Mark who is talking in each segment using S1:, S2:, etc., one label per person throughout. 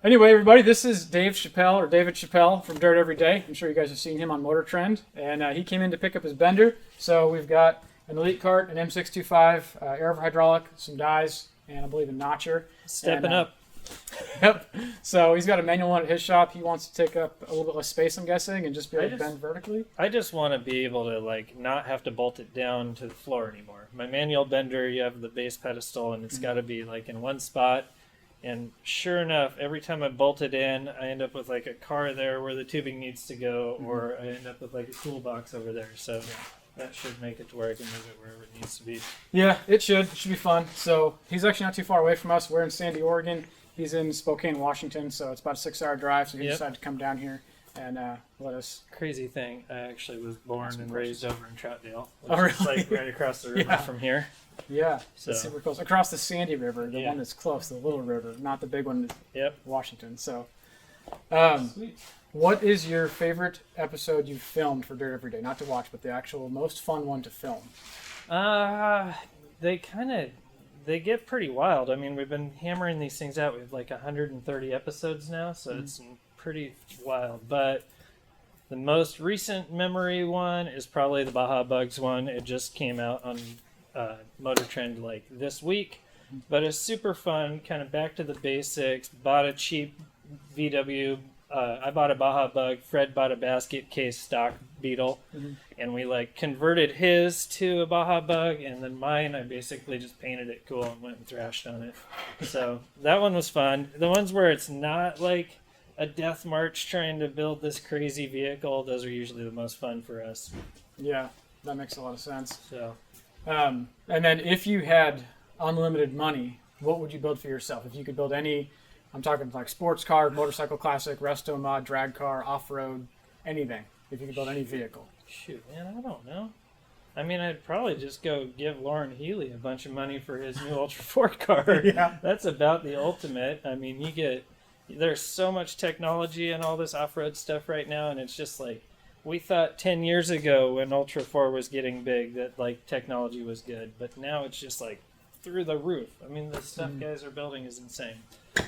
S1: Anyway, everybody, this is David Chappelle from Dirt Every Day. I'm sure you guys have seen him on Motor Trend, and he came in to pick up his bender. So we've got an Elite cart, an M625 air over hydraulic, some dies, and I believe a notcher.
S2: Stepping up.
S1: Yep. So he's got a manual one at his shop. He wants to take up a little bit less space, I'm guessing, and just be able to bend vertically.
S2: I just want to be able to not have to bolt it down to the floor anymore. My manual bender, you have the base pedestal, and it's got to be in one spot. And sure enough, every time I bolt it in, I end up with a car there where the tubing needs to go, or I end up with a toolbox over there. So that should make it to where I can move it wherever it needs to be.
S1: Yeah, it should. It should be fun. So he's actually not too far away from us. We're in Sandy, Oregon. He's in Spokane, Washington. So it's about a 6-hour drive. So he decided to come down here and let us.
S2: Crazy thing, I actually was born and raised over in Troutdale, which
S1: really?
S2: is right across the river from here.
S1: Yeah,
S2: so
S1: it's super close. Across the Sandy River, the one that's close, the little river, not the big one in Washington. So,
S2: Sweet.
S1: What is your favorite episode you've filmed for Dirt Every Day? Not to watch, but the actual most fun one to film.
S2: They get pretty wild. I mean, we've been hammering these things out. We have 130 episodes now, so it's pretty wild. But the most recent memory one is probably the Baja Bugs one. It just came out on Motor Trend this week, but it's super fun, kind of back to the basics. Bought a cheap VW. I bought a Baja Bug. Fred bought a basket case stock Beetle, and we converted his to a Baja Bug, and then mine I basically just painted it cool and went and thrashed on it. So that one was fun. The ones where it's not a death march trying to build this crazy vehicle, those are usually the most fun for us.
S1: Yeah, that makes a lot of sense.
S2: So.
S1: And then if you had unlimited money, what would you build for yourself? If you could build any, I'm talking sports car, motorcycle classic, resto mod, drag car, off-road, anything. If you could build any vehicle.
S2: Shoot, man, I don't know. I mean, I'd probably just go give Lauren Healy a bunch of money for his new Ultra 4 car.
S1: Yeah.
S2: That's about the ultimate. I mean, there's so much technology and all this off-road stuff right now, and it's just we thought 10 years ago when Ultra 4 was getting big that technology was good, but now it's just through the roof. I mean, the stuff guys are building is insane.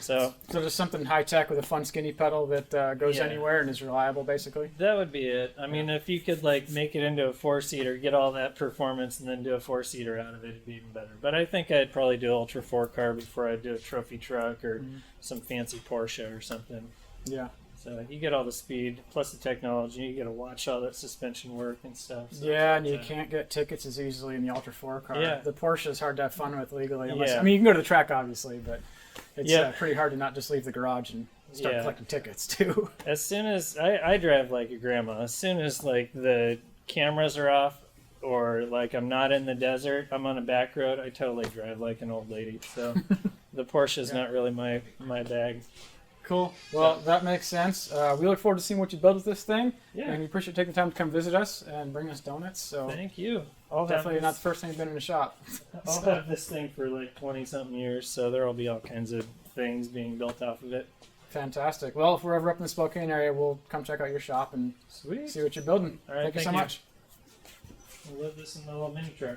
S2: So
S1: just something high tech with a fun skinny pedal that goes anywhere and is reliable, basically.
S2: That would be it. I mean, if you could make it into a 4-seater, get all that performance, and then do a 4-seater out of it, it'd be even better. But I think I'd probably do an Ultra 4 car before I'd do a trophy truck or some fancy Porsche or something.
S1: Yeah.
S2: So you get all the speed plus the technology. You get to watch all that suspension work and stuff. So
S1: and you can't get tickets as easily in the Ultra 4 car.
S2: Yeah.
S1: The Porsche is hard to have fun with legally. Unless, I mean, you can go to the track, obviously, but it's pretty hard to not just leave the garage and start collecting tickets, too.
S2: As soon as I drive like a grandma, as soon as the cameras are off or I'm not in the desert, I'm on a back road, I totally drive like an old lady. So the Porsche is not really my bag.
S1: Cool. Well, that makes sense. We look forward to seeing what you build with this thing.
S2: Yeah.
S1: And we appreciate taking the time to come visit us and bring us donuts. So
S2: thank you.
S1: Definitely not the first time you've been in a shop.
S2: I'll have this thing for 20-something years, so there will be all kinds of things being built off of it.
S1: Fantastic. Well, if we're ever up in the Spokane area, we'll come check out your shop and see what you're building.
S2: All right,
S1: Thank you so much.
S2: I love this in the little mini truck.